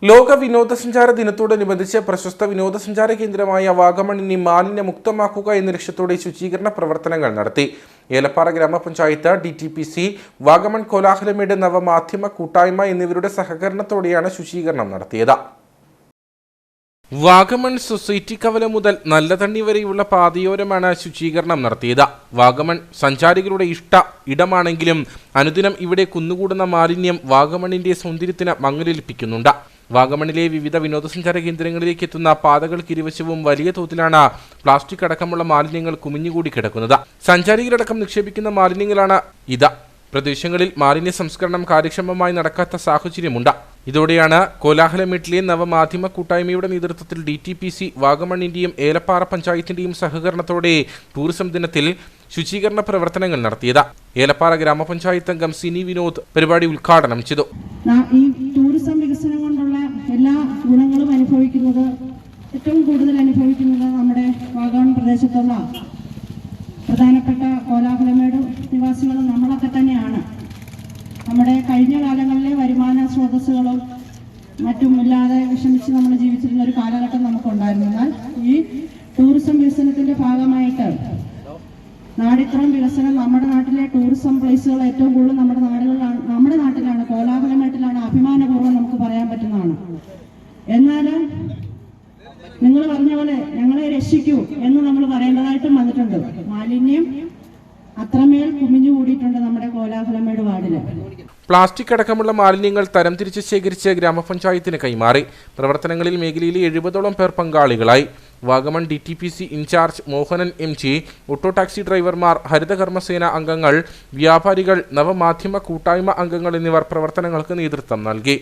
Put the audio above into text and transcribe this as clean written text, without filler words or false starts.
ലോക വിനോദസഞ്ചാര ദിനത്തോടനുബന്ധിച്ച് പ്രശസ്ത വിനോദസഞ്ചാര കേന്ദ്രമായ വാഗമണിനെ മാലിന്യമുക്തമാക്കുക എന്ന ലക്ഷ്യത്തോടെ ശുചീകരണ പ്രവർത്തനങ്ങൾ നടത്തി. ഏലപ്പാറ ഗ്രാമപഞ്ചായത്ത്, DTPC, വാഗമൺ കോലാഹലമേട് നവമാധ്യമ കൂട്ടായ്മ എന്നിവരുടെ സഹകരണത്തോടെയാണ് ശുചീകരണം നടത്തിയത്. വാഗമൺ സൊസൈറ്റി കവല മുതൽ നല്ലതണ്ണി വരെയുള്ള പാതയോരമാണ് ശുചീകരണം നടത്തിയത്. വാഗമൺ സഞ്ചാരികളുടെ ഇടമാണെങ്കിലും അനുദിനം ഇവിടെ കുന്നുകൂടുന്ന മാലിന്യം വാഗമണിന്റെ സൗന്ദര്യത്തിന് മങ്ങലേൽപ്പിക്കുന്നുണ്ട്. വാഗമണിലെ വിവിധ വിനോദസഞ്ചാര കേന്ദ്രങ്ങളിലേക്ക് എത്തുന്ന പാതകൾക്ക് ഇരുവശവും വലിയ തോതിലാണ് പ്ലാസ്റ്റിക് അടക്കമുള്ള മാലിന്യങ്ങൾ കുമിഞ്ഞുകൂടി കിടക്കുന്നത്. സഞ്ചാരികളടക്കം നിക്ഷേപിക്കുന്ന മാലിന്യങ്ങളാണ് ഇത്. പ്രദേശങ്ങളിൽ മാലിന്യ സംസ്കരണം കാര്യക്ഷമമായി നടക്കാത്ത സാഹചര്യമുണ്ട്. ഇതോടെയാണ് കോലാഹലമേട്ടിലെ നവമാധ്യമ കൂട്ടായ്മയുടെ നേതൃത്വത്തിൽ DTPC, വാഗമണിന്റെയും ഏലപ്പാറ പഞ്ചായത്തിന്റെയും സഹകരണത്തോടെ ടൂറിസം ദിനത്തിൽ ശുചീകരണ പ്രവർത്തനങ്ങൾ നടത്തിയത്. ഏലപ്പാറ ഗ്രാമപഞ്ചായത്ത് അംഗം സിനി വിനോദ് പരിപാടി ഉദ്ഘാടനം ചെയ്തു. ഈ ടൂറിസം വികസനം കൊണ്ടുള്ള എല്ലാ ഗുണങ്ങളും ഏറ്റവും കൂടുതൽ അനുഭവിക്കുന്നത് നമ്മുടെ വാഗമൺ പ്രദേശത്തുള്ള പ്രധാനപ്പെട്ട കോലാഹലമേട് നിവാസികളും നമ്മളൊക്കെ തന്നെയാണ്. നമ്മുടെ കഴിഞ്ഞ കാലങ്ങളിലെ വരുമാന സ്രോതസ്സുകളും മറ്റും ഇല്ലാതെ വിഷമിച്ച് നമ്മൾ ജീവിച്ചിരുന്ന ഒരു കാലഘട്ടം നമുക്കുണ്ടായിരുന്നു. എന്നാൽ ഈ ടൂറിസം വികസനത്തിന്റെ ഭാഗമായിട്ട് നാടിത്രയും വികസനം നമ്മുടെ നാട്ടിലെ ടൂറിസം പ്ലേസുകൾ ഏറ്റവും കൂടുതൽ നമ്മുടെ നാട്ടിലാണ്, കോലാഹലമേട്ടിലാണ്. അഭിമാനപൂർവ്വം നമുക്ക് പറയാൻ പറ്റുന്നതാണ്. എന്നാൽ നിങ്ങൾ പറഞ്ഞ പോലെ ഞങ്ങളെ രക്ഷിക്കൂ എന്ന് നമ്മൾ പറയേണ്ടതായിട്ടും വന്നിട്ടുണ്ട്. മാലിന്യം അത്രമേൽ കുമിഞ്ഞുകൂടിയിട്ടുണ്ട് നമ്മുടെ കോലാഹലമേട് വാർഡില്. പ്ലാസ്റ്റിക് അടക്കമുള്ള മാലിന്യങ്ങൾ തരംതിരിച്ച് ശേഖരിച്ച് ഗ്രാമപഞ്ചായത്തിന് കൈമാറി. പ്രവർത്തനങ്ങളിൽ മേഖലയിലെ 70ഓളം പേർ പങ്കാളികളായി. Vagamon DTPC in charge Mohanan MG, auto taxi ഡ്രൈവർമാർ, ഹരിതകർമ്മസേന അംഗങ്ങൾ, വ്യാപാരികൾ, നവമാധ്യമ കൂട്ടായ്മ അംഗങ്ങൾ എന്നിവർ പ്രവർത്തനങ്ങൾക്ക് നേതൃത്വം നൽകി.